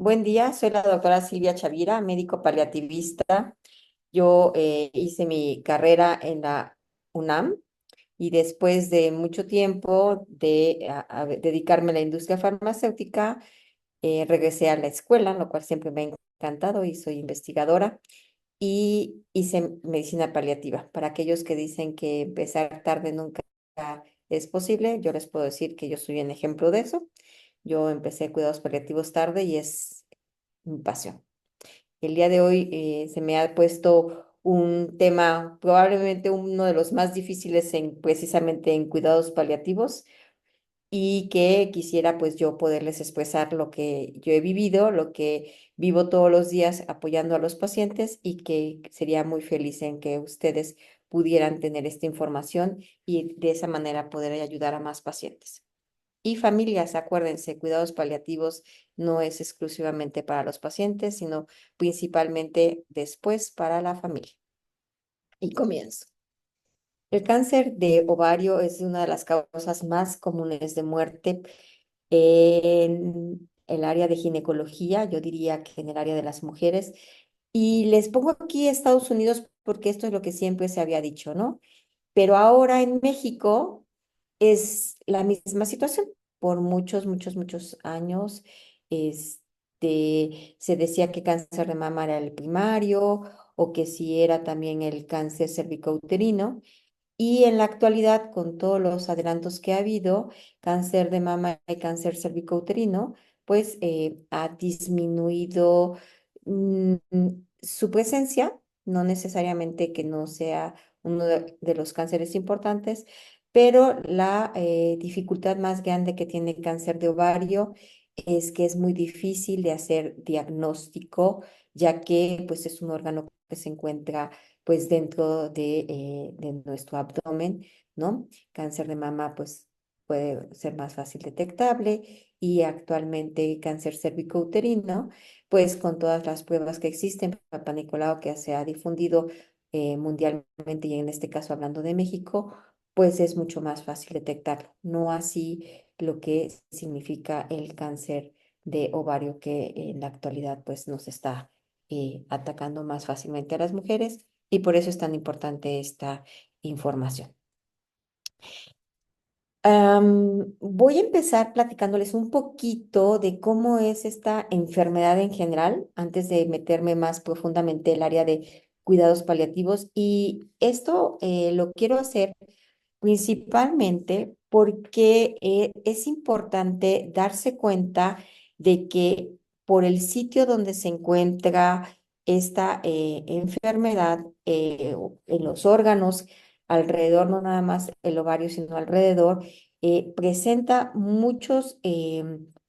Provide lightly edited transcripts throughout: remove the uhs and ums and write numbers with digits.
Buen día, soy la doctora Silvia Chavira, médico paliativista. Yo hice mi carrera en la UNAM y después de mucho tiempo de dedicarme a la industria farmacéutica, regresé a la escuela, lo cual siempre me ha encantado y soy investigadora y hice medicina paliativa. Para aquellos que dicen que empezar tarde nunca es posible, yo les puedo decir que yo soy un ejemplo de eso. Yo empecé cuidados paliativos tarde y es mi pasión. El día de hoy se me ha puesto un tema, probablemente uno de los más difíciles precisamente en cuidados paliativos y que quisiera pues yo poderles expresar lo que yo he vivido, lo que vivo todos los días apoyando a los pacientes y que sería muy feliz en que ustedes pudieran tener esta información y de esa manera poder ayudar a más pacientes. Y familias, acuérdense, cuidados paliativos no es exclusivamente para los pacientes, sino principalmente después para la familia. Y comienzo. El cáncer de ovario es una de las causas más comunes de muerte en el área de ginecología, yo diría que en el área de las mujeres. Y les pongo aquí Estados Unidos porque esto es lo que siempre se había dicho, ¿no? Pero ahora en México es la misma situación. Por muchos, muchos, muchos años, se decía que cáncer de mama era el primario o que si era también el cáncer cervicouterino. Y en la actualidad, con todos los adelantos que ha habido, cáncer de mama y cáncer cervicouterino, pues ha disminuido mm, su presencia, no necesariamente que no sea uno de los cánceres importantes, pero la dificultad más grande que tiene el cáncer de ovario es que es muy difícil de hacer diagnóstico, ya que pues es un órgano que se encuentra pues dentro de nuestro abdomen, ¿no? Cáncer de mama, pues puede ser más fácil detectable y actualmente cáncer cervicouterino, pues con todas las pruebas que existen, Papá Nicolau que se ha difundido mundialmente y en este caso hablando de México, pues es mucho más fácil detectarlo, no así lo que significa el cáncer de ovario que en la actualidad pues nos está atacando más fácilmente a las mujeres y por eso es tan importante esta información. Voy a empezar platicándoles un poquito de cómo es esta enfermedad en general, antes de meterme más profundamente en el área de cuidados paliativos. Y esto lo quiero hacer principalmente porque es importante darse cuenta de que por el sitio donde se encuentra esta enfermedad, en los órganos alrededor, no nada más el ovario, sino alrededor, presenta muchos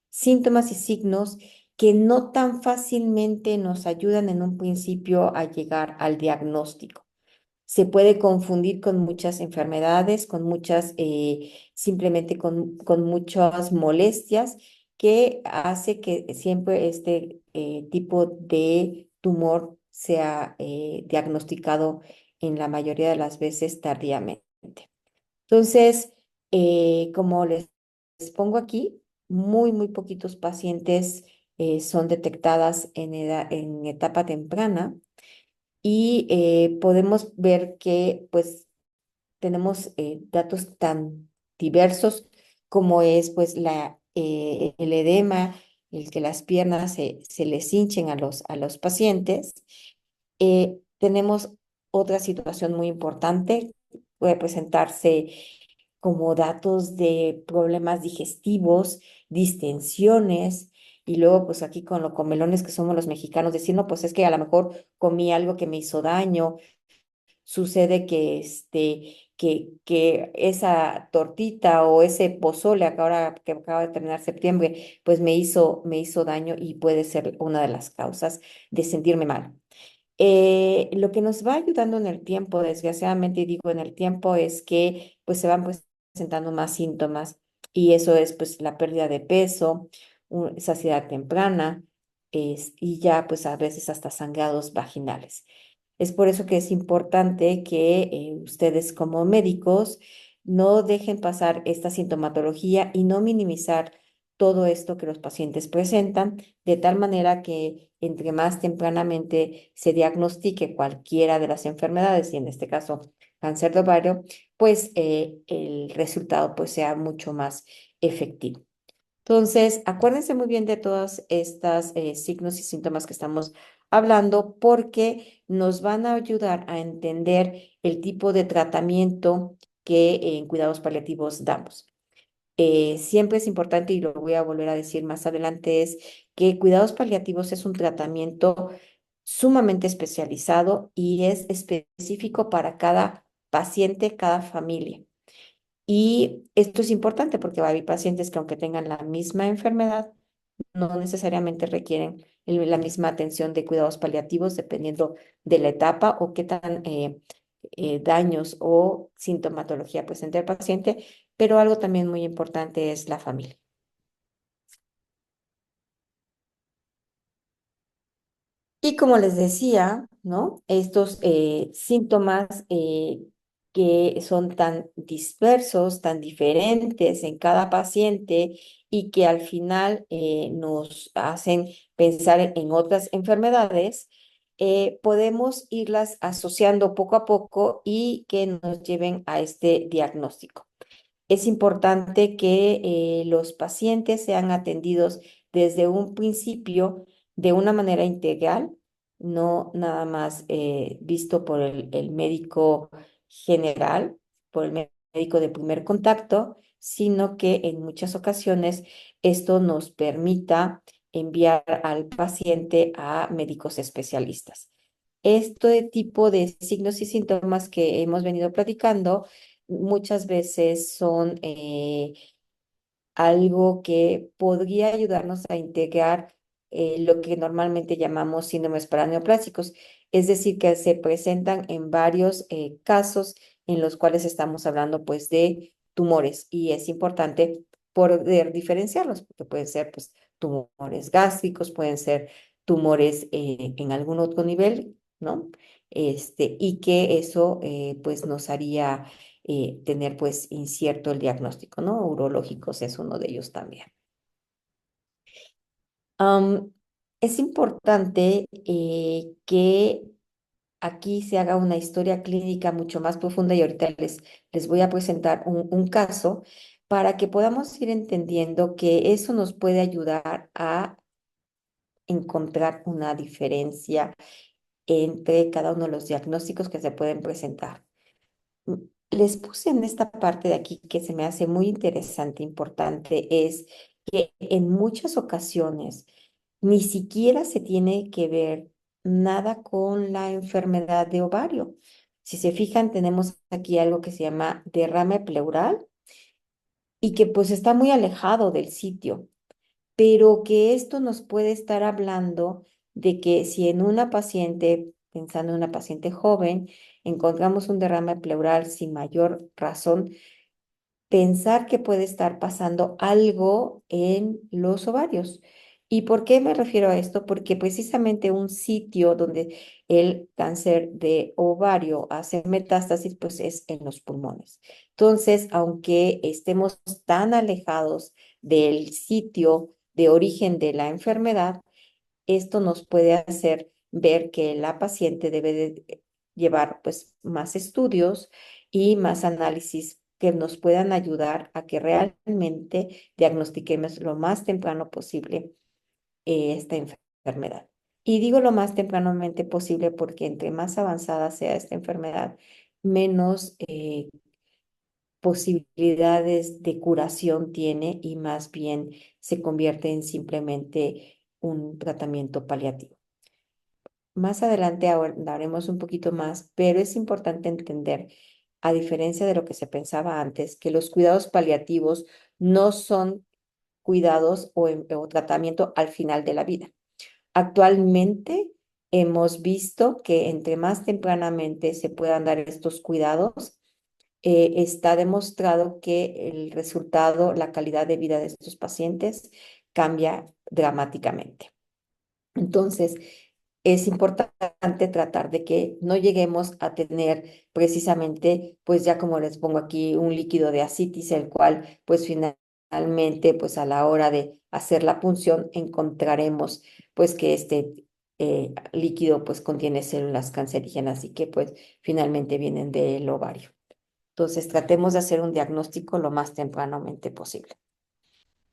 síntomas y signos que no tan fácilmente nos ayudan en un principio a llegar al diagnóstico. Se puede confundir con muchas enfermedades, con muchas, simplemente con muchas molestias que hace que siempre este tipo de tumor sea diagnosticado en la mayoría de las veces tardíamente. Entonces, como les pongo aquí, muy, muy poquitos pacientes son detectadas en etapa temprana y podemos ver que pues tenemos datos tan diversos como es pues el edema, el que las piernas se les hinchen a los pacientes. Tenemos otra situación muy importante, puede presentarse como datos de problemas digestivos, distensiones, y luego pues aquí con lo comelones que somos los mexicanos, decir, no, pues es que a lo mejor comí algo que me hizo daño, sucede que, que esa tortita o ese pozole que ahora que acaba de terminar septiembre, pues me hizo daño y puede ser una de las causas de sentirme mal. Lo que nos va ayudando en el tiempo, desgraciadamente digo en el tiempo, es que pues se van presentando más síntomas y eso es pues la pérdida de peso, saciedad temprana y ya pues a veces hasta sangrados vaginales. Es por eso que es importante que ustedes como médicos no dejen pasar esta sintomatología y no minimizar todo esto que los pacientes presentan, de tal manera que entre más tempranamente se diagnostique cualquiera de las enfermedades, y en este caso cáncer de ovario, pues el resultado pues sea mucho más efectivo. Entonces, acuérdense muy bien de todas estas signos y síntomas que estamos hablando porque nos van a ayudar a entender el tipo de tratamiento que en cuidados paliativos damos. Siempre es importante, y lo voy a volver a decir más adelante, es que cuidados paliativos es un tratamiento sumamente especializado y es específico para cada paciente, cada familia. Y esto es importante porque va a haber pacientes que aunque tengan la misma enfermedad, no necesariamente requieren la misma atención de cuidados paliativos dependiendo de la etapa o qué tan daños o sintomatología presenta el paciente, pero algo también muy importante es la familia. Y como les decía, ¿no? Estos síntomas que son tan dispersos, tan diferentes en cada paciente y que al final nos hacen pensar en otras enfermedades, podemos irlas asociando poco a poco y que nos lleven a este diagnóstico. Es importante que los pacientes sean atendidos desde un principio de una manera integral, no nada más visto por el médico general, por el médico de primer contacto, sino que en muchas ocasiones esto nos permita enviar al paciente a médicos especialistas. Este tipo de signos y síntomas que hemos venido platicando muchas veces son algo que podría ayudarnos a integrar lo que normalmente llamamos síndromes paraneoplásicos, es decir, que se presentan en varios casos en los cuales estamos hablando pues de tumores y es importante poder diferenciarlos, porque pueden ser pues tumores gástricos, pueden ser tumores en algún otro nivel, ¿no? Y que eso pues nos haría tener pues incierto el diagnóstico, ¿no? Urológicos es uno de ellos también. Am, es importante que aquí se haga una historia clínica mucho más profunda y ahorita les voy a presentar un caso para que podamos ir entendiendo que eso nos puede ayudar a encontrar una diferencia entre cada uno de los diagnósticos que se pueden presentar. Mm, Les puse en esta parte de aquí que se me hace muy interesante, importante, es que en muchas ocasiones ni siquiera se tiene que ver nada con la enfermedad de ovario. Si se fijan, tenemos aquí algo que se llama derrame pleural y que pues está muy alejado del sitio, pero que esto nos puede estar hablando de que si en una paciente, pensando en una paciente joven, encontramos un derrame pleural sin mayor razón, pensar que puede estar pasando algo en los ovarios. ¿Y por qué me refiero a esto? Porque precisamente un sitio donde el cáncer de ovario hace metástasis, pues es en los pulmones. Entonces, aunque estemos tan alejados del sitio de origen de la enfermedad, esto nos puede hacer ver que la paciente debe de llevar pues más estudios y más análisis que nos puedan ayudar a que realmente diagnostiquemos lo más temprano posible esta enfermedad. Y digo lo más tempranamente posible porque entre más avanzada sea esta enfermedad, menos posibilidades de curación tiene y más bien se convierte en simplemente un tratamiento paliativo. Más adelante hablaremos un poquito más, pero es importante entender, a diferencia de lo que se pensaba antes, que los cuidados paliativos no son cuidados o tratamiento al final de la vida. Actualmente hemos visto que entre más tempranamente se puedan dar estos cuidados, está demostrado que el resultado, la calidad de vida de estos pacientes cambia dramáticamente. Entonces, es importante tratar de que no lleguemos a tener precisamente, pues ya como les pongo aquí, un líquido de ascitis, el cual pues finalmente finalmente, pues a la hora de hacer la punción, encontraremos pues que este líquido pues contiene células cancerígenas y que pues finalmente vienen del ovario. Entonces, tratemos de hacer un diagnóstico lo más tempranamente posible.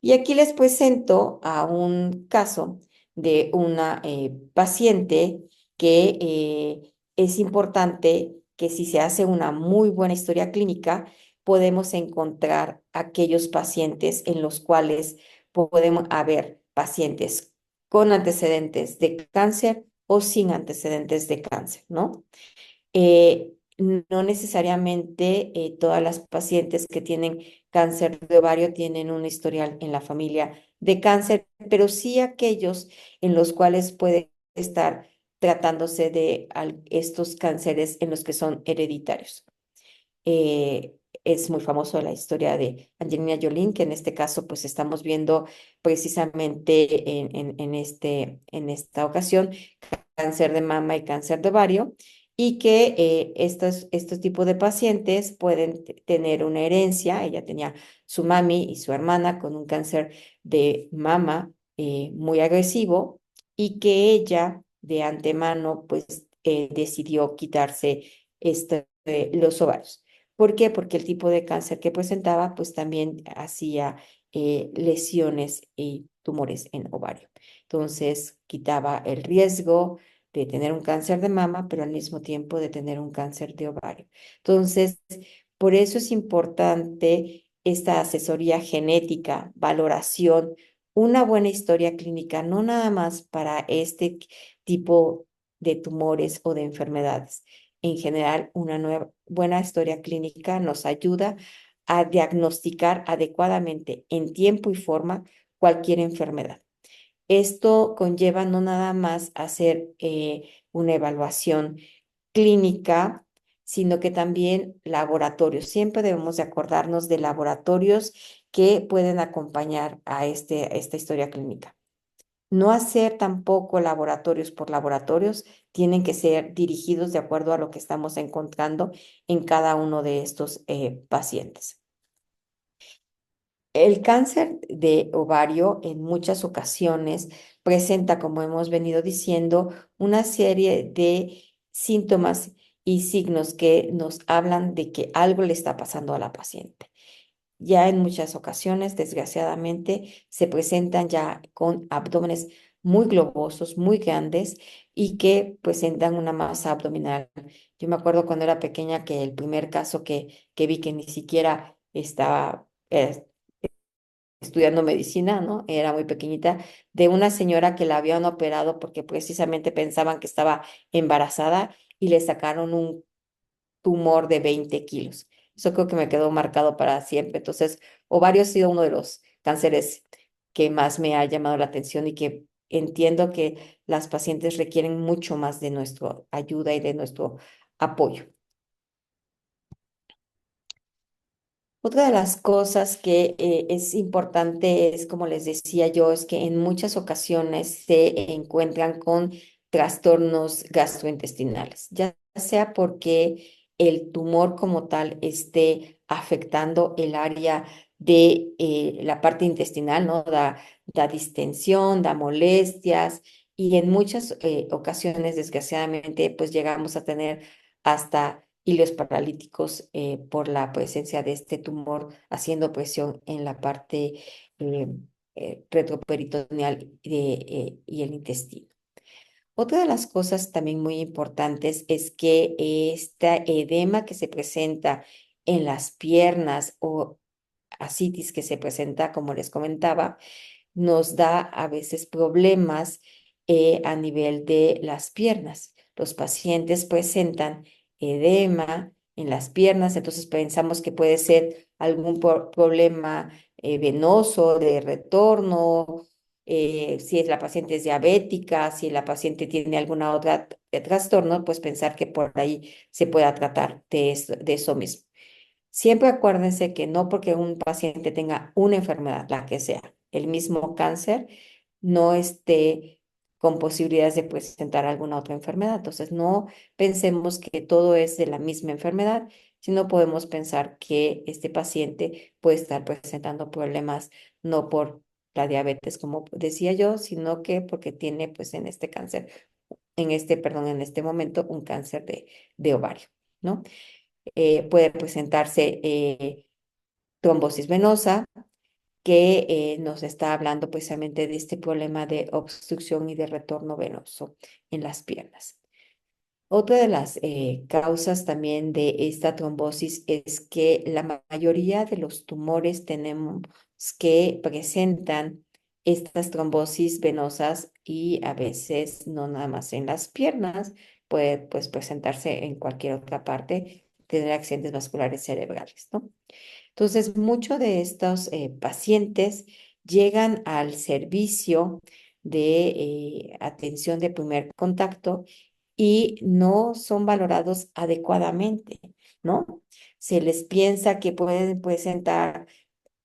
Y aquí les presento a un caso de una paciente que es importante que si se hace una muy buena historia clínica, podemos encontrar aquellos pacientes en los cuales podemos haber pacientes con antecedentes de cáncer o sin antecedentes de cáncer, ¿no? No necesariamente todas las pacientes que tienen cáncer de ovario tienen un historial en la familia de cáncer, pero sí aquellos en los cuales puede estar tratándose de estos cánceres en los que son hereditarios. Es muy famoso la historia de Angelina Jolie, que en este caso pues estamos viendo precisamente en esta ocasión cáncer de mama y cáncer de ovario, y que estos tipos de pacientes pueden tener una herencia. Ella tenía su mami y su hermana con un cáncer de mama muy agresivo, y que ella de antemano pues decidió quitarse los ovarios. ¿Por qué? Porque el tipo de cáncer que presentaba pues también hacía lesiones y tumores en ovario. Entonces, quitaba el riesgo de tener un cáncer de mama, pero al mismo tiempo de tener un cáncer de ovario. Entonces, por eso es importante esta asesoría genética, valoración, una buena historia clínica, no nada más para este tipo de tumores o de enfermedades. En general, una buena historia clínica nos ayuda a diagnosticar adecuadamente en tiempo y forma cualquier enfermedad. Esto conlleva no nada más hacer una evaluación clínica, sino que también laboratorios. Siempre debemos de acordarnos de laboratorios que pueden acompañar a esta historia clínica. No hacer tampoco laboratorios por laboratorios, tienen que ser dirigidos de acuerdo a lo que estamos encontrando en cada uno de estos pacientes. El cáncer de ovario en muchas ocasiones presenta, como hemos venido diciendo, una serie de síntomas y signos que nos hablan de que algo le está pasando a la paciente. Ya en muchas ocasiones, desgraciadamente, se presentan ya con abdómenes muy globosos, muy grandes, y que presentan una masa abdominal. Yo me acuerdo cuando era pequeña que el primer caso que vi, que ni siquiera estaba estudiando medicina, ¿no? Era muy pequeñita, de una señora que la habían operado porque precisamente pensaban que estaba embarazada y le sacaron un tumor de 20 kilos. Eso creo que me quedó marcado para siempre. Entonces, ovario ha sido uno de los cánceres que más me ha llamado la atención, y que entiendo que las pacientes requieren mucho más de nuestra ayuda y de nuestro apoyo. Otra de las cosas que es importante es, como les decía yo, es que en muchas ocasiones se encuentran con trastornos gastrointestinales, ya sea porque el tumor como tal esté afectando el área de la parte intestinal, ¿no? Da distensión, da molestias, y en muchas ocasiones, desgraciadamente, pues llegamos a tener hasta hilios paralíticos por la presencia de este tumor haciendo presión en la parte eh, retroperitoneal y el intestino. Otra de las cosas también muy importantes es que esta edema que se presenta en las piernas, o ascitis que se presenta, como les comentaba, nos da a veces problemas a nivel de las piernas. Los pacientes presentan edema en las piernas, entonces pensamos que puede ser algún problema venoso de retorno, si es la paciente es diabética, si la paciente tiene alguna otra trastorno, pues pensar que por ahí se pueda tratar de eso mismo. Siempre acuérdense que no porque un paciente tenga una enfermedad, la que sea, el mismo cáncer, no esté con posibilidades de presentar alguna otra enfermedad. Entonces, no pensemos que todo es de la misma enfermedad. sino podemos pensar que este paciente puede estar presentando problemas no por la diabetes, como decía yo, sino que porque tiene pues en este cáncer, perdón, en este momento un cáncer de ovario, ¿no? Puede presentarse trombosis venosa, que nos está hablando precisamente de este problema de obstrucción y de retorno venoso en las piernas. Otra de las causas también de esta trombosis es que la mayoría de los tumores tenemos que presentan estas trombosis venosas y a veces no nada más en las piernas, puede pues presentarse en cualquier otra parte, tener accidentes vasculares cerebrales, ¿no? Entonces, muchos de estos pacientes llegan al servicio de atención de primer contacto y no son valorados adecuadamente, ¿no? Se les piensa que pueden presentar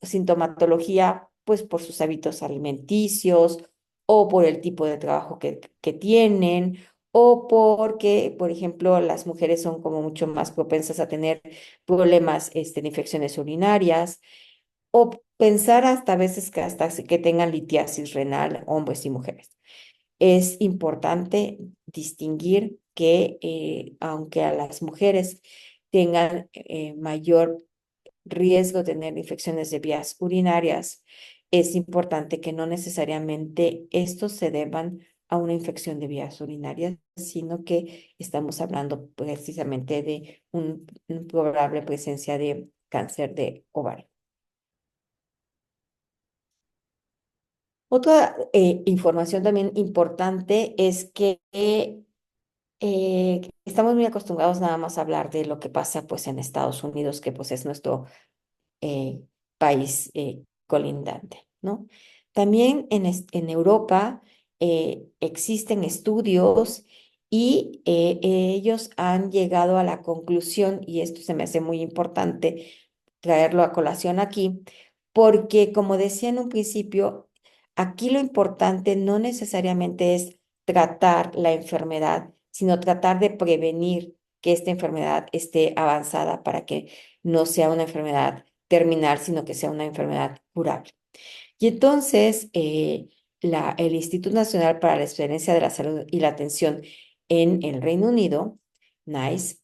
sintomatología, pues por sus hábitos alimenticios o por el tipo de trabajo que tienen o porque, por ejemplo, las mujeres son como mucho más propensas a tener problemas de infecciones urinarias o pensar hasta a veces que hasta que tengan litiasis renal, hombres y mujeres. Es importante distinguir que aunque a las mujeres tengan mayor riesgo de tener infecciones de vías urinarias, es importante que no necesariamente estos se deban a una infección de vías urinarias, sino que estamos hablando precisamente de una probable presencia de cáncer de ovario. Otra información también importante es que estamos muy acostumbrados nada más a hablar de lo que pasa pues en Estados Unidos, que pues es nuestro eh, país colindante, ¿no? También en Europa existen estudios y ellos han llegado a la conclusión, y esto se me hace muy importante traerlo a colación aquí, porque como decía en un principio, aquí lo importante no necesariamente es tratar la enfermedad, sino tratar de prevenir que esta enfermedad esté avanzada para que no sea una enfermedad terminal, sino que sea una enfermedad curable. Y entonces, el Instituto Nacional para la Excelencia de la Salud y la Atención en el Reino Unido, NICE,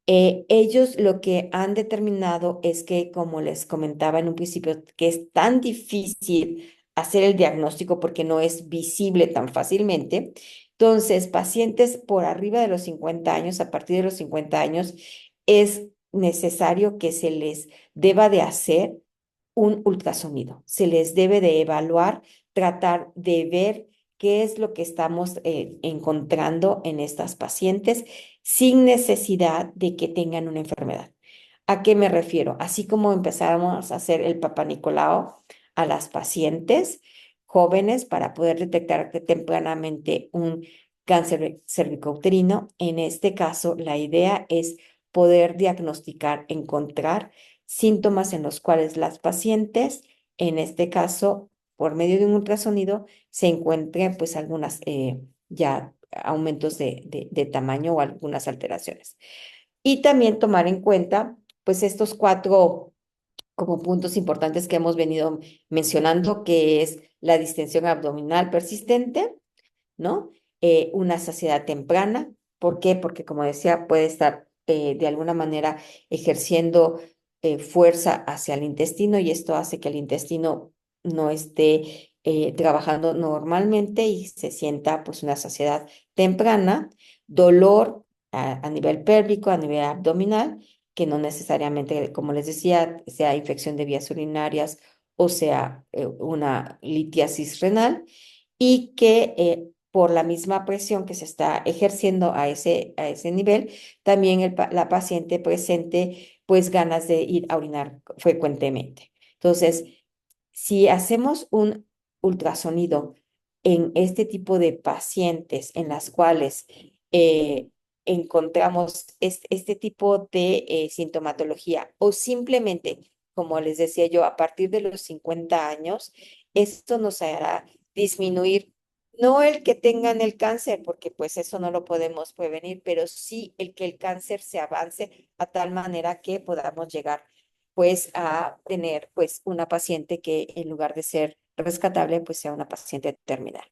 ellos lo que han determinado es que, como les comentaba en un principio, que es tan difícil hacer el diagnóstico porque no es visible tan fácilmente. Entonces, pacientes por arriba de los 50 años, a partir de los 50 años, es necesario que se les deba de hacer un ultrasonido. Se les debe de evaluar, tratar de ver qué es lo que estamos encontrando en estas pacientes sin necesidad de que tengan una enfermedad. ¿A qué me refiero? Así como empezamos a hacer el Papa Nicolau a las pacientes jóvenes para poder detectar tempranamente un cáncer cervicouterino, en este caso la idea es poder diagnosticar, encontrar síntomas en los cuales las pacientes, en este caso, por medio de un ultrasonido, se encuentren pues algunas ya aumentos de tamaño o algunas alteraciones. Y también tomar en cuenta pues estos cuatro como puntos importantes que hemos venido mencionando, que es la distensión abdominal persistente, ¿no? Una saciedad temprana. ¿Por qué? Porque, como decía, puede estar de alguna manera ejerciendo fuerza hacia el intestino y esto hace que el intestino no esté trabajando normalmente y se sienta pues una saciedad temprana, dolor a nivel pélvico, a nivel abdominal, que no necesariamente, como les decía, sea infección de vías urinarias o sea una litiasis renal y que por la misma presión que se está ejerciendo a ese nivel, también la paciente presente pues ganas de ir a orinar frecuentemente. Entonces, si hacemos un ultrasonido en este tipo de pacientes en las cuales encontramos este tipo de sintomatología o simplemente, como les decía yo, a partir de los 50 años, esto nos hará disminuir No el que tengan el cáncer, porque pues eso no lo podemos prevenir, pero sí el que el cáncer se avance a tal manera que podamos llegar pues a tener pues una paciente que en lugar de ser rescatable, pues sea una paciente terminal.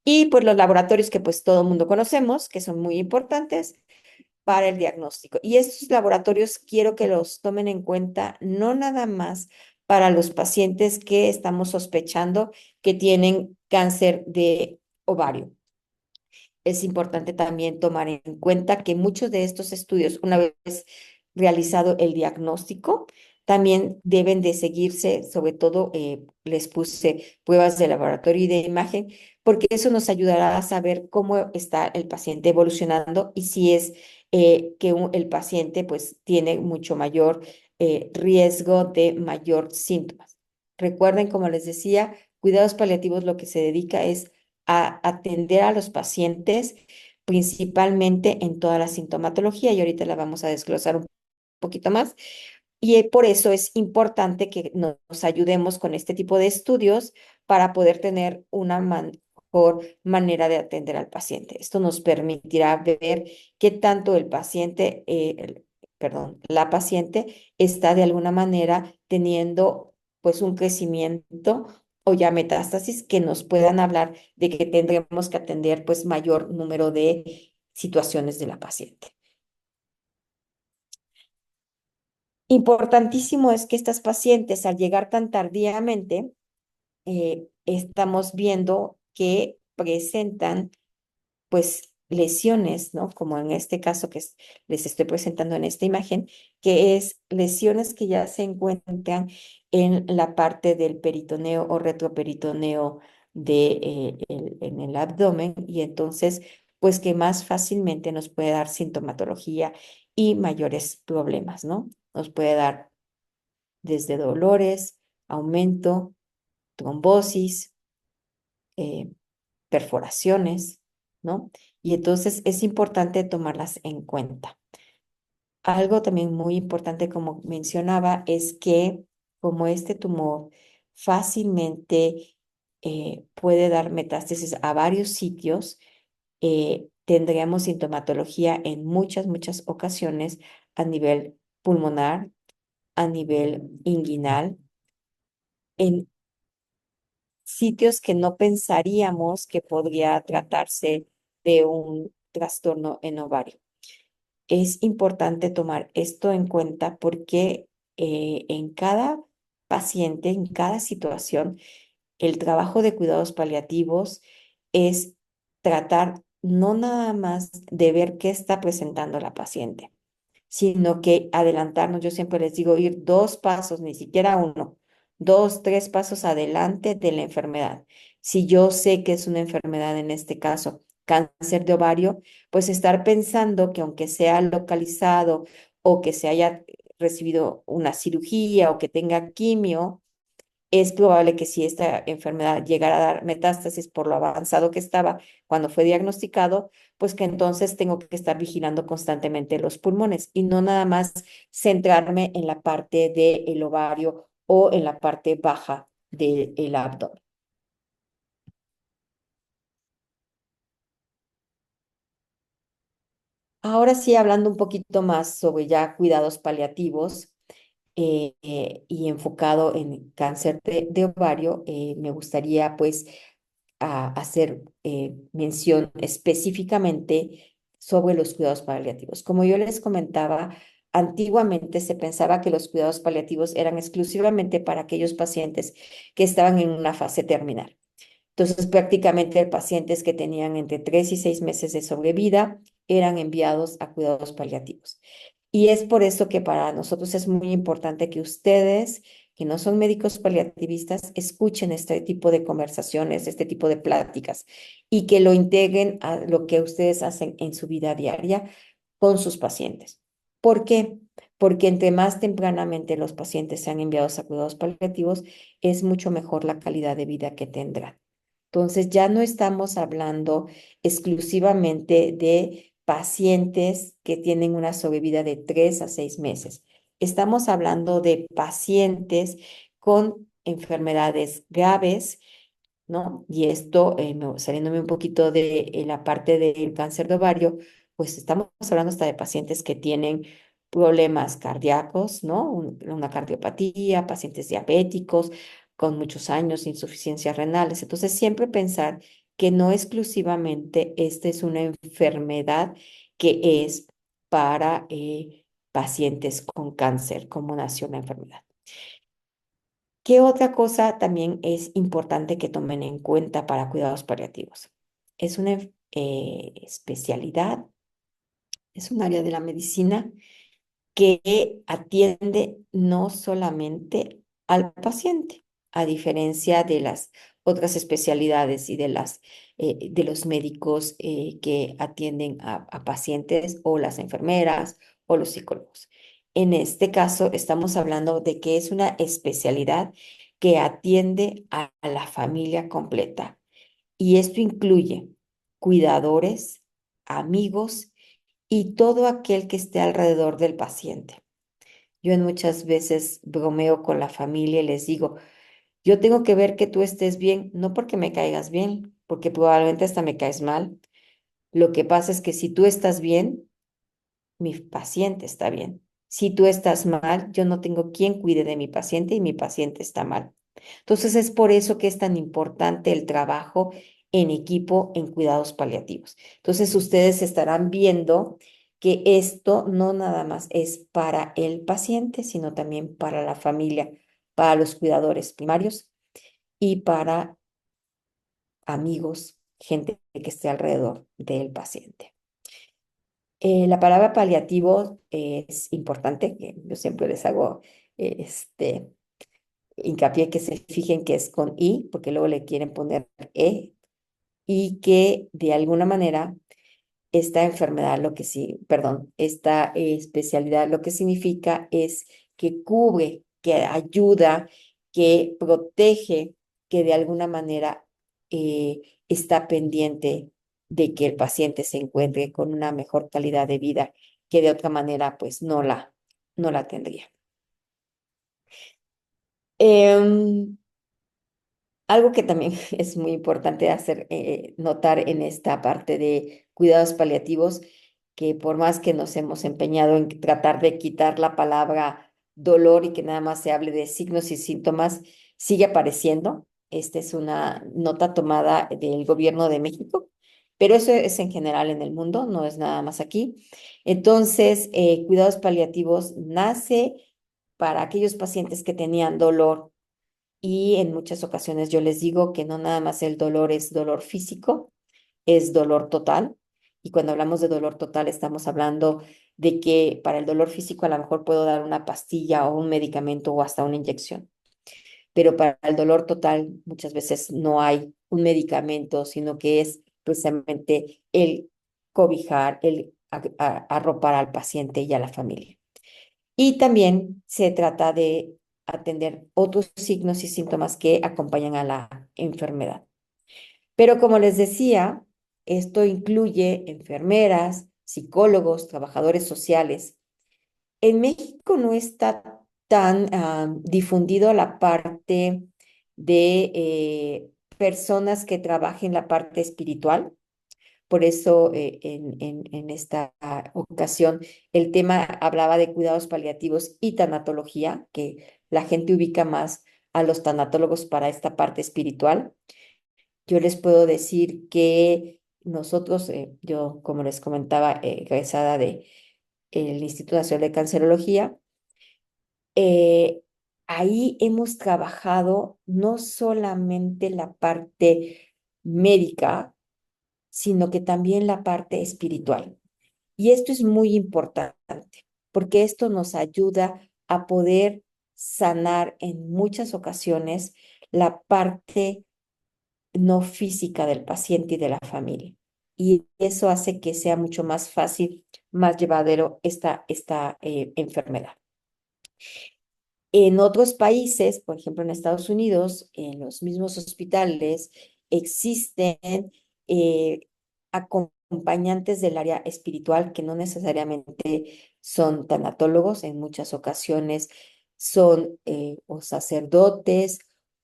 Y pues los laboratorios que pues todo el mundo conocemos, que son muy importantes para el diagnóstico. Y estos laboratorios quiero que los tomen en cuenta no nada más para los pacientes que estamos sospechando que tienen cáncer de ovario. Es importante también tomar en cuenta que muchos de estos estudios, una vez realizado el diagnóstico, también deben de seguirse, sobre todo les puse pruebas de laboratorio y de imagen, porque eso nos ayudará a saber cómo está el paciente evolucionando y si es que el paciente pues tiene mucho mayor riesgo de mayor síntomas. Recuerden, como les decía, cuidados paliativos lo que se dedica es a atender a los pacientes principalmente en toda la sintomatología y ahorita la vamos a desglosar un poquito más. Y por eso es importante que nos ayudemos con este tipo de estudios para poder tener una mejor manera de atender al paciente. Esto nos permitirá ver qué tanto el paciente, perdón, la paciente está de alguna manera teniendo pues un crecimiento o ya metástasis que nos puedan hablar de que tendremos que atender pues mayor número de situaciones de la paciente. Importantísimo es que estas pacientes, al llegar tan tardíamente, estamos viendo que presentan, pues, lesiones, ¿no? Como en este caso les estoy presentando en esta imagen, que es lesiones que ya se encuentran en la parte del peritoneo o retroperitoneo en el abdomen y entonces, pues, que más fácilmente nos puede dar sintomatología y mayores problemas, ¿no? Nos puede dar desde dolores, aumento, trombosis, eh, perforaciones, ¿no? Y entonces es importante tomarlas en cuenta. Algo también muy importante, como mencionaba, es que como este tumor fácilmente puede dar metástasis a varios sitios, tendríamos sintomatología en muchas ocasiones a nivel pulmonar, a nivel inguinal, en sitios que no pensaríamos que podría tratarse de un trastorno en ovario. Es importante tomar esto en cuenta porque en cada paciente, en cada situación, el trabajo de cuidados paliativos es tratar no nada más de ver qué está presentando la paciente, sino que adelantarnos, yo siempre les digo, ir 2 pasos, ni siquiera uno, 2, 3 pasos adelante de la enfermedad. Si yo sé que es una enfermedad, en este caso, cáncer de ovario, pues estar pensando que aunque sea localizado o que se haya recibido una cirugía o que tenga quimio, es probable que si esta enfermedad llegara a dar metástasis por lo avanzado que estaba cuando fue diagnosticado, pues que entonces tengo que estar vigilando constantemente los pulmones y no nada más centrarme en la parte del ovario o en la parte baja del abdomen. Ahora sí, hablando un poquito más sobre ya cuidados paliativos y enfocado en cáncer de ovario, me gustaría pues hacer mención específicamente sobre los cuidados paliativos. Como yo les comentaba, antiguamente se pensaba que los cuidados paliativos eran exclusivamente para aquellos pacientes que estaban en una fase terminal. Entonces, prácticamente pacientes que tenían entre 3 y 6 meses de sobrevida eran enviados a cuidados paliativos. Y es por eso que para nosotros es muy importante que ustedes, que no son médicos paliativistas, escuchen este tipo de conversaciones, este tipo de pláticas y que lo integren a lo que ustedes hacen en su vida diaria con sus pacientes. ¿Por qué? Porque entre más tempranamente los pacientes sean enviados a cuidados paliativos, es mucho mejor la calidad de vida que tendrán. Entonces, ya no estamos hablando exclusivamente de pacientes que tienen una sobrevida de 3 a 6 meses. Estamos hablando de pacientes con enfermedades graves, ¿no? Y esto, saliéndome un poquito de la parte del cáncer de ovario, pues estamos hablando hasta de pacientes que tienen problemas cardíacos, ¿no? Una cardiopatía, pacientes diabéticos con muchos años, insuficiencias renales. Entonces, siempre pensar que no exclusivamente esta es una enfermedad que es para pacientes con cáncer, como nació la enfermedad. ¿Qué otra cosa también es importante que tomen en cuenta para cuidados paliativos? Es una especialidad, es un área de la medicina que atiende no solamente al paciente, a diferencia de las otras especialidades y de los médicos que atienden a pacientes o las enfermeras o los psicólogos. En este caso, estamos hablando de que es una especialidad que atiende a la familia completa y esto incluye cuidadores, amigos y todo aquel que esté alrededor del paciente. Yo en muchas veces bromeo con la familia y les digo, yo tengo que ver que tú estés bien, no porque me caigas bien, porque probablemente hasta me caes mal. Lo que pasa es que si tú estás bien, mi paciente está bien. Si tú estás mal, yo no tengo quien cuide de mi paciente y mi paciente está mal. Entonces es por eso que es tan importante el trabajo en equipo en cuidados paliativos. Entonces ustedes estarán viendo que esto no nada más es para el paciente, sino también para la familia, para los cuidadores primarios y para amigos, gente que esté alrededor del paciente. La palabra paliativo es importante, que yo siempre les hago hincapié que se fijen que es con I, porque luego le quieren poner E, y que de alguna manera esta enfermedad, lo que sí, perdón, esta especialidad lo que significa es que cubre, que ayuda, que protege, que de alguna manera eh, está pendiente de que el paciente se encuentre con una mejor calidad de vida, que de otra manera pues no la tendría. Em, Algo que también es muy importante hacer notar en esta parte de cuidados paliativos, que por más que nos hemos empeñado en tratar de quitar la palabra dolor y que nada más se hable de signos y síntomas, sigue apareciendo. Esta es una nota tomada del gobierno de México, pero eso es en general en el mundo, no es nada más aquí. Entonces, cuidados paliativos nace para aquellos pacientes que tenían dolor y en muchas ocasiones yo les digo que no nada más el dolor es dolor físico, es dolor total. Y cuando hablamos de dolor total estamos hablando de que para el dolor físico a lo mejor puedo dar una pastilla o un medicamento o hasta una inyección. Pero para el dolor total muchas veces no hay un medicamento, sino que es precisamente el cobijar, el arropar al paciente y a la familia. Y también se trata de atender otros signos y síntomas que acompañan a la enfermedad. Pero como les decía, esto incluye enfermeras, psicólogos, trabajadores sociales. En México no está tan difundido la parte de personas que trabajen la parte espiritual. Por eso, en esta ocasión, el tema hablaba de cuidados paliativos y tanatología, que la gente ubica más a los tanatólogos para esta parte espiritual. Yo les puedo decir que nosotros, yo, como les comentaba, egresada del Instituto Nacional de Cancerología, eh, ahí hemos trabajado no solamente la parte médica, sino que también la parte espiritual. Y esto es muy importante porque esto nos ayuda a poder sanar en muchas ocasiones la parte no física del paciente y de la familia. Y eso hace que sea mucho más fácil, más llevadero esta enfermedad. En otros países, por ejemplo en Estados Unidos, en los mismos hospitales existen eh, acompañantes del área espiritual que no necesariamente son tanatólogos, en muchas ocasiones son o sacerdotes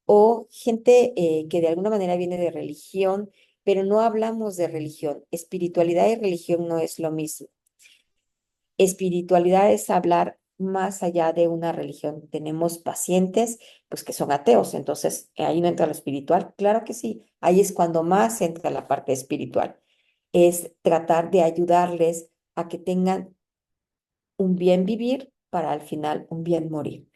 o gente que de alguna manera viene de religión, pero no hablamos de religión. Espiritualidad y religión no es lo mismo. Espiritualidad es hablar más allá de una religión. Tenemos pacientes, pues que son ateos, entonces ahí no entra lo espiritual. Claro que sí, ahí es cuando más entra la parte espiritual. Es tratar de ayudarles a que tengan un bien vivir para al final un bien morir.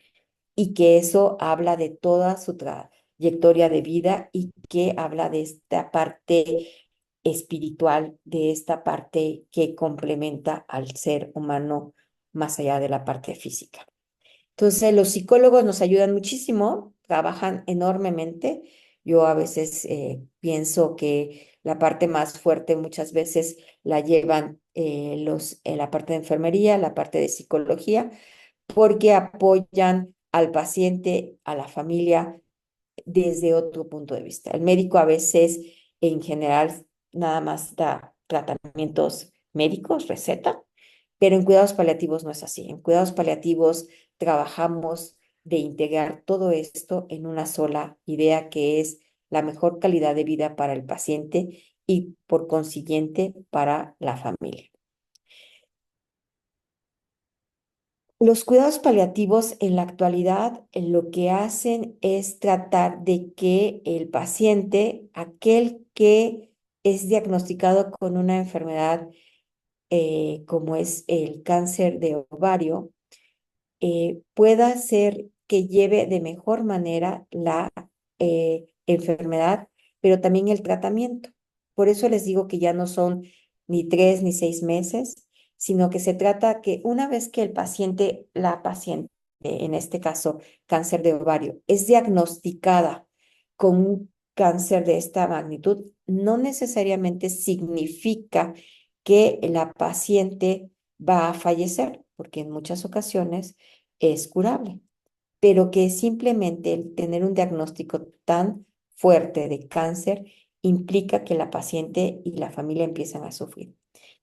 Y que eso habla de toda su trayectoria de vida y que habla de esta parte espiritual, de esta parte que complementa al ser humano más allá de la parte física. Entonces, los psicólogos nos ayudan muchísimo, trabajan enormemente. Yo a veces pienso que la parte más fuerte muchas veces la llevan la parte de enfermería, la parte de psicología, porque apoyan al paciente, a la familia, desde otro punto de vista. El médico a veces, en general, nada más da tratamientos médicos, receta, pero en cuidados paliativos no es así. En cuidados paliativos trabajamos de integrar todo esto en una sola idea que es la mejor calidad de vida para el paciente y por consiguiente para la familia. Los cuidados paliativos en la actualidad lo que hacen es tratar de que el paciente, aquel que es diagnosticado con una enfermedad como es el cáncer de ovario, pueda ser que lleve de mejor manera la enfermedad, pero también el tratamiento. Por eso les digo que ya no son ni 3 ni 6 meses, sino que se trata que una vez que el paciente, la paciente, en este caso cáncer de ovario, es diagnosticada con un cáncer de esta magnitud, no necesariamente significa que la paciente va a fallecer, porque en muchas ocasiones es curable, pero que simplemente el tener un diagnóstico tan fuerte de cáncer implica que la paciente y la familia empiezan a sufrir.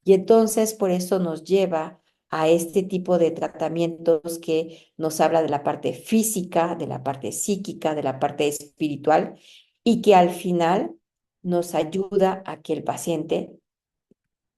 Y entonces por eso nos lleva a este tipo de tratamientos que nos habla de la parte física, de la parte psíquica, de la parte espiritual y que al final nos ayuda a que el paciente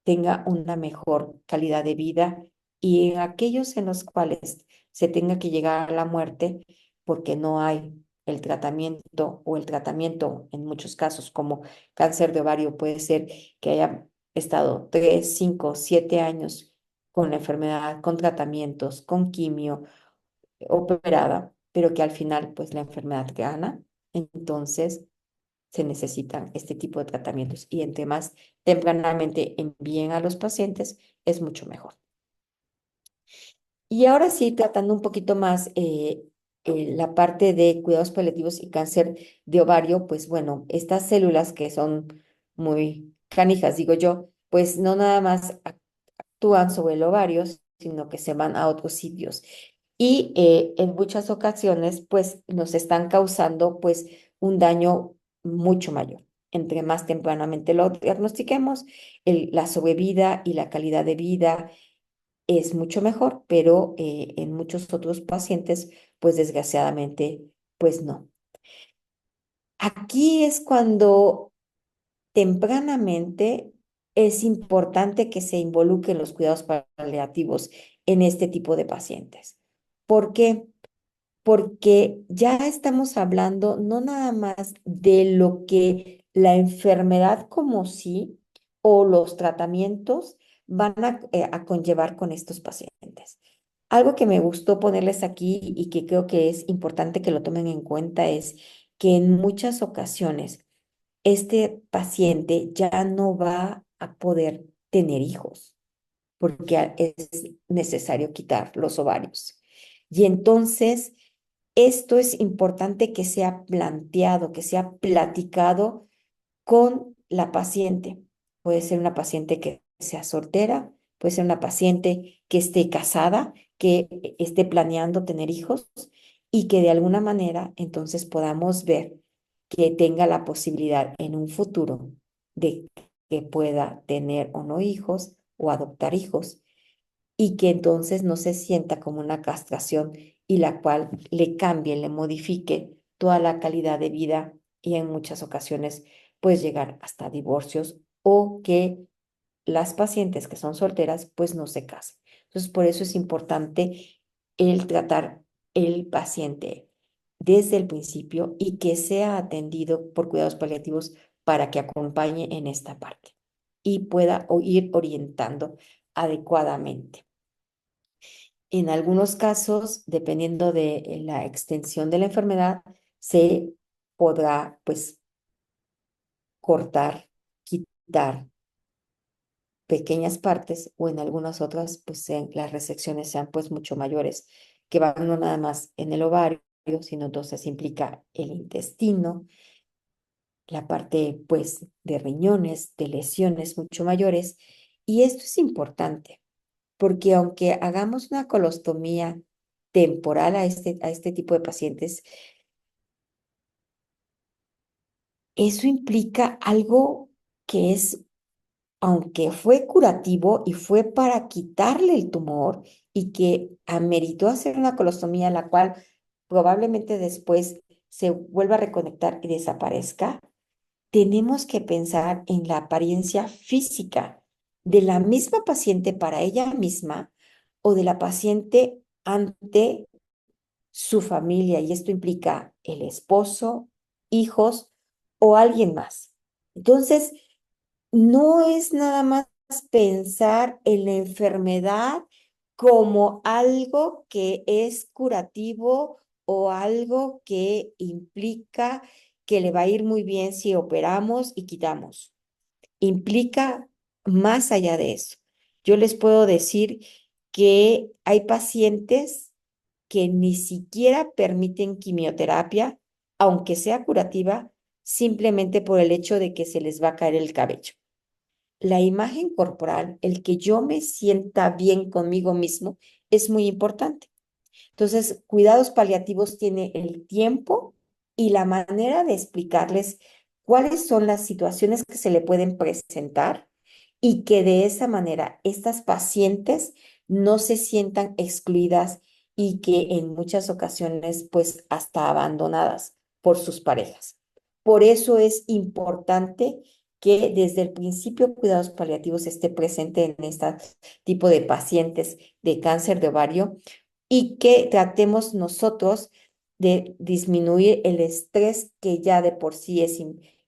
tenga una mejor calidad de vida y en aquellos en los cuales se tenga que llegar a la muerte porque no hay el tratamiento o el tratamiento en muchos casos como cáncer de ovario puede ser que haya estado 3, 5, 7 años con la enfermedad, con tratamientos, con quimio, operada, pero que al final pues la enfermedad gana. Entonces se necesitan este tipo de tratamientos y entre más tempranamente envíen a los pacientes, es mucho mejor. Y ahora sí, tratando un poquito más la parte de cuidados paliativos y cáncer de ovario, pues bueno, estas células que son muy canijas, digo yo, pues no nada más actúan sobre el ovario, sino que se van a otros sitios. Y en muchas ocasiones, pues nos están causando pues un daño mucho mayor. Entre más tempranamente lo diagnostiquemos, la sobrevida y la calidad de vida es mucho mejor, pero en muchos otros pacientes, pues desgraciadamente, pues no. Aquí es cuando tempranamente es importante que se involucren los cuidados paliativos en este tipo de pacientes. ¿Por qué? Porque ya estamos hablando no nada más de lo que la enfermedad como sí o los tratamientos van a conllevar con estos pacientes. Algo que me gustó ponerles aquí y que creo que es importante que lo tomen en cuenta es que en muchas ocasiones este paciente ya no va a poder tener hijos porque es necesario quitar los ovarios. Y entonces, esto es importante que sea planteado, que sea platicado con la paciente. Puede ser una paciente que sea soltera, puede ser una paciente que esté casada, que esté planeando tener hijos y que de alguna manera entonces podamos ver que tenga la posibilidad en un futuro de que pueda tener o no hijos o adoptar hijos y que entonces no se sienta como una castración y la cual le cambie, le modifique toda la calidad de vida y en muchas ocasiones pues llegar hasta divorcios o que las pacientes que son solteras pues no se casen. Entonces, por eso es importante el tratar el paciente desde el principio y que sea atendido por cuidados paliativos para que acompañe en esta parte y pueda ir orientando adecuadamente. En algunos casos, dependiendo de la extensión de la enfermedad, se podrá pues cortar, quitar pequeñas partes o en algunas otras pues las resecciones sean pues mucho mayores, que van no nada más en el ovario, sino entonces implica el intestino, la parte pues de riñones, de lesiones mucho mayores. Y esto es importante porque aunque hagamos una colostomía temporal a este tipo de pacientes, eso implica algo que es, aunque fue curativo y fue para quitarle el tumor y que ameritó hacer una colostomía, la cual probablemente después se vuelva a reconectar y desaparezca, tenemos que pensar en la apariencia física de la misma paciente para ella misma o de la paciente ante su familia, y esto implica el esposo, hijos o alguien más. Entonces, no es nada más pensar en la enfermedad como algo que es curativo o algo que implica que le va a ir muy bien si operamos y quitamos. Implica más allá de eso. Yo les puedo decir que hay pacientes que ni siquiera permiten quimioterapia, aunque sea curativa, simplemente por el hecho de que se les va a caer el cabello. La imagen corporal, el que yo me sienta bien conmigo mismo, es muy importante. Entonces, cuidados paliativos tiene el tiempo y la manera de explicarles cuáles son las situaciones que se le pueden presentar y que de esa manera estas pacientes no se sientan excluidas y que en muchas ocasiones pues hasta abandonadas por sus parejas. Por eso es importante que desde el principio cuidados paliativos esté presente en este tipo de pacientes de cáncer de ovario y que tratemos nosotros de disminuir el estrés que ya de por sí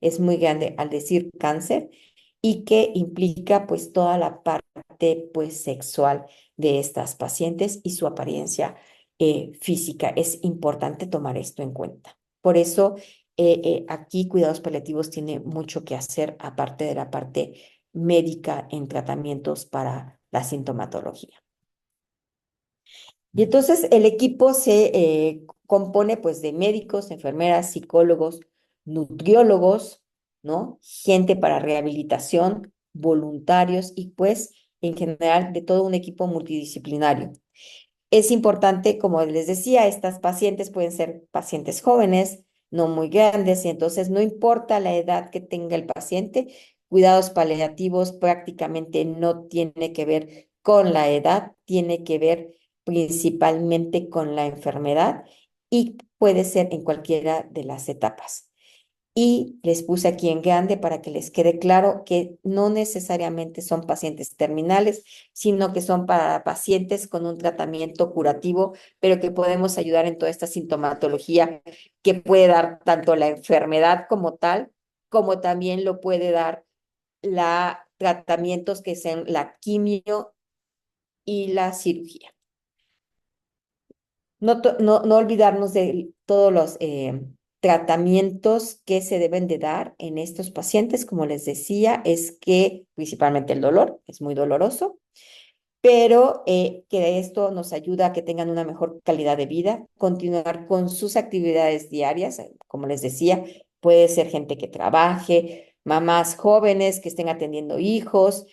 es muy grande al decir cáncer y que implica pues toda la parte pues sexual de estas pacientes y su apariencia física. Es importante tomar esto en cuenta. Por eso aquí cuidados paliativos tiene mucho que hacer aparte de la parte médica en tratamientos para la sintomatología. Y entonces el equipo se compone pues de médicos, enfermeras, psicólogos, nutriólogos, ¿no? Gente para rehabilitación, voluntarios y pues en general de todo un equipo multidisciplinario. Es importante, como les decía, estas pacientes pueden ser pacientes jóvenes, no muy grandes, y entonces no importa la edad que tenga el paciente, cuidados paliativos prácticamente no tiene que ver con la edad, tiene que ver principalmente con la enfermedad y puede ser en cualquiera de las etapas. Y les puse aquí en grande para que les quede claro que no necesariamente son pacientes terminales, sino que son para pacientes con un tratamiento curativo, pero que podemos ayudar en toda esta sintomatología que puede dar tanto la enfermedad como tal, como también lo puede dar la tratamientos que sean la quimio y la cirugía. No olvidarnos de todos los tratamientos que se deben de dar en estos pacientes. Como les decía, es que principalmente el dolor es muy doloroso, pero que esto nos ayuda a que tengan una mejor calidad de vida, continuar con sus actividades diarias. Como les decía, puede ser gente que trabaje, mamás jóvenes que estén atendiendo hijos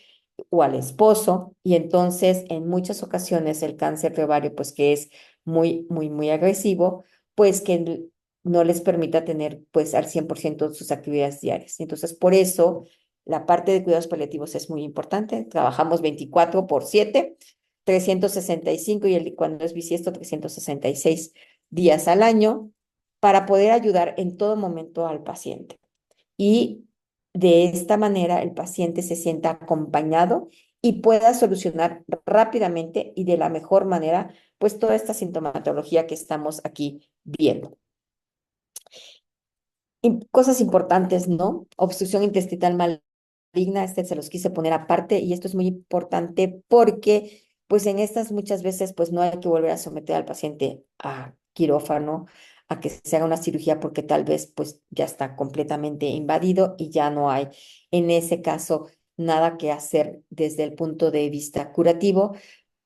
o al esposo, y entonces en muchas ocasiones el cáncer de ovario, pues que es muy agresivo, pues que no les permita tener pues al 100% sus actividades diarias. Entonces, por eso la parte de cuidados paliativos es muy importante. Trabajamos 24/7, 365 y cuando es bisiesto 366 días al año. para poder ayudar en todo momento al paciente. Y de esta manera el paciente se sienta acompañado y pueda solucionar rápidamente y de la mejor manera, pues toda esta sintomatología que estamos aquí viendo. Cosas importantes, ¿no? Obstrucción intestinal maligna, este se los quise poner aparte y esto es muy importante porque pues en estas muchas veces pues no hay que volver a someter al paciente a quirófano, a que se haga una cirugía porque tal vez pues ya está completamente invadido y ya no hay en ese caso nada que hacer desde el punto de vista curativo,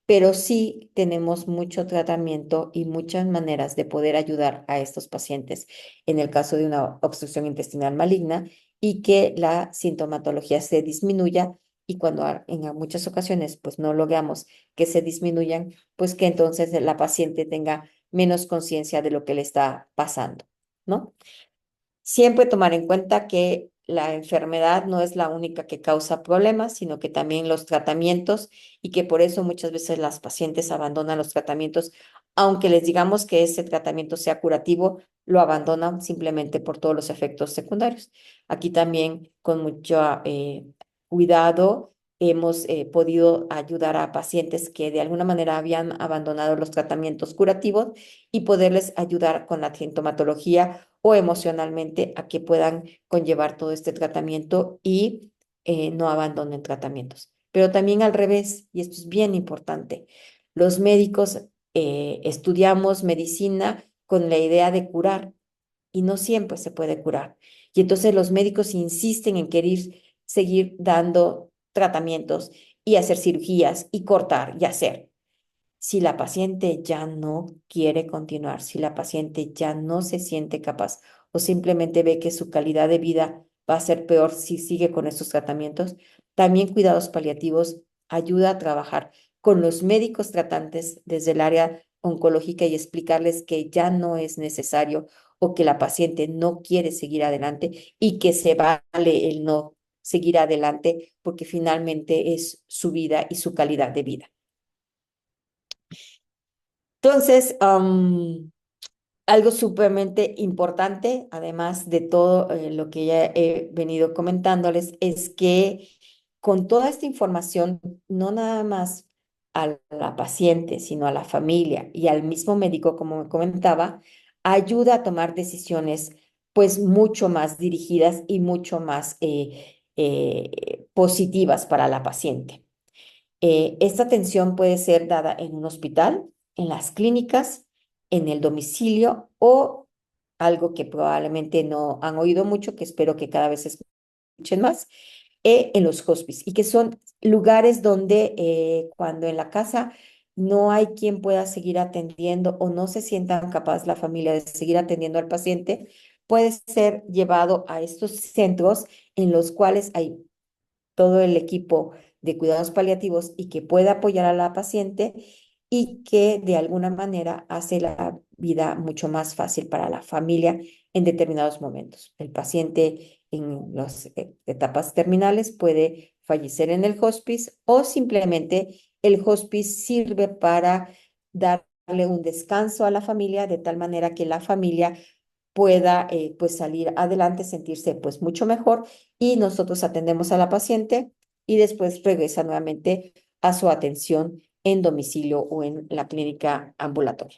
pero sí tenemos mucho tratamiento y muchas maneras de poder ayudar a estos pacientes en el caso de una obstrucción intestinal maligna y que la sintomatología se disminuya y cuando en muchas ocasiones pues no logramos que se disminuyan, pues que entonces la paciente tenga menos conciencia de lo que le está pasando, ¿no? Siempre tomar en cuenta que la enfermedad no es la única que causa problemas, sino que también los tratamientos y que por eso muchas veces las pacientes abandonan los tratamientos, aunque les digamos que ese tratamiento sea curativo, lo abandonan simplemente por todos los efectos secundarios. Aquí también con mucho cuidado hemos podido ayudar a pacientes que de alguna manera habían abandonado los tratamientos curativos y poderles ayudar con la sintomatología o emocionalmente a que puedan conllevar todo este tratamiento y no abandonen tratamientos. Pero también al revés, y esto es bien importante, los médicos estudiamos medicina con la idea de curar y no siempre se puede curar. Y entonces los médicos insisten en querer seguir dando tratamientos y hacer cirugías y cortar y hacer. Si la paciente ya no quiere continuar, si la paciente ya no se siente capaz o simplemente ve que su calidad de vida va a ser peor si sigue con estos tratamientos, también cuidados paliativos ayuda a trabajar con los médicos tratantes desde el área oncológica y explicarles que ya no es necesario o que la paciente no quiere seguir adelante y que se vale el no seguir adelante porque finalmente es su vida y su calidad de vida. Entonces, algo sumamente importante, además de todo lo que ya he venido comentándoles, es que con toda esta información, no nada más a la paciente, sino a la familia y al mismo médico, como me comentaba, ayuda a tomar decisiones pues mucho más dirigidas y mucho más positivas para la paciente. Esta atención puede ser dada en un hospital, en las clínicas, en el domicilio o algo que probablemente no han oído mucho, que espero que cada vez escuchen más, en los hospices y que son lugares donde cuando en la casa no hay quien pueda seguir atendiendo o no se sientan capaz la familia de seguir atendiendo al paciente, puede ser llevado a estos centros en los cuales hay todo el equipo de cuidados paliativos y que pueda apoyar a la paciente y que de alguna manera hace la vida mucho más fácil para la familia en determinados momentos. El paciente en las etapas terminales puede fallecer en el hospice o simplemente el hospice sirve para darle un descanso a la familia de tal manera que la familia pueda pues salir adelante, sentirse pues mucho mejor y nosotros atendemos a la paciente y después regresa nuevamente a su atención en domicilio o en la clínica ambulatoria.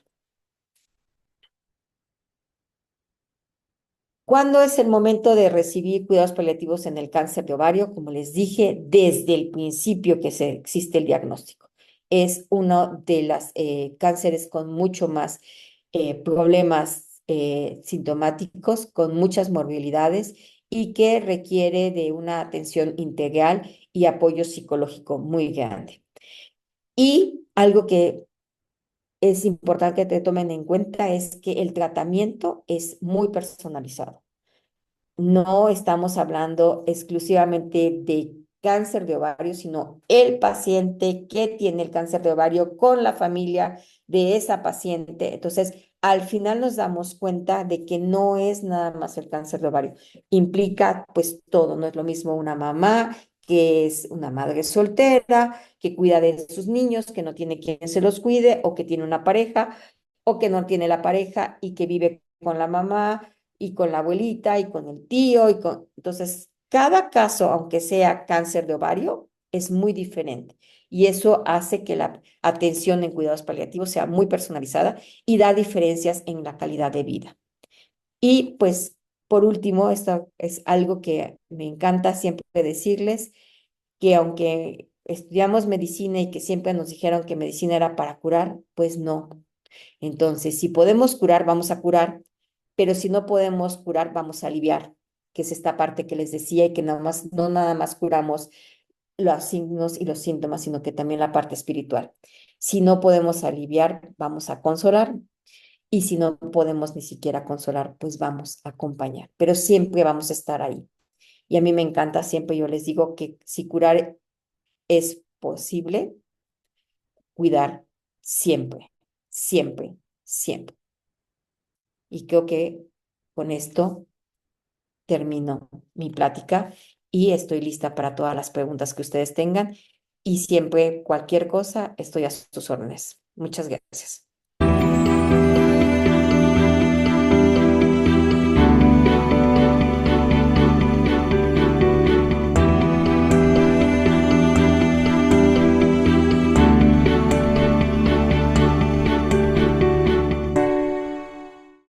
¿Cuándo es el momento de recibir cuidados paliativos en el cáncer de ovario? Como les dije, desde el principio que existe el diagnóstico. Es uno de los cánceres con mucho más problemas sintomáticos, con muchas morbilidades y que requiere de una atención integral y apoyo psicológico muy grande. Y algo que es importante que tomen en cuenta es que el tratamiento es muy personalizado. No estamos hablando exclusivamente de cáncer de ovario, sino el paciente que tiene el cáncer de ovario con la familia de esa paciente. Entonces, al final nos damos cuenta de que no es nada más el cáncer de ovario. Implica pues todo, no es lo mismo una mamá que es una madre soltera, que cuida de sus niños, que no tiene quien se los cuide, o que tiene una pareja, o que no tiene la pareja y que vive con la mamá y con la abuelita y con el tío y con... Entonces, cada caso, aunque sea cáncer de ovario, es muy diferente. Y eso hace que la atención en cuidados paliativos sea muy personalizada y da diferencias en la calidad de vida. Y pues, por último, esto es algo que me encanta siempre decirles, que aunque estudiamos medicina y que siempre nos dijeron que medicina era para curar, pues no. Entonces, si podemos curar, vamos a curar, pero si no podemos curar, vamos a aliviar, que es esta parte que les decía y que nada más, no nada más curamos los signos y los síntomas, sino que también la parte espiritual. Si no podemos aliviar, vamos a consolar, y si no podemos ni siquiera consolar, pues vamos a acompañar, pero siempre vamos a estar ahí. Y a mí me encanta, siempre yo les digo que si curar es posible, cuidar siempre, siempre, siempre. Y creo que con esto termino mi plática y estoy lista para todas las preguntas que ustedes tengan. Y siempre, cualquier cosa, estoy a sus órdenes. Muchas gracias.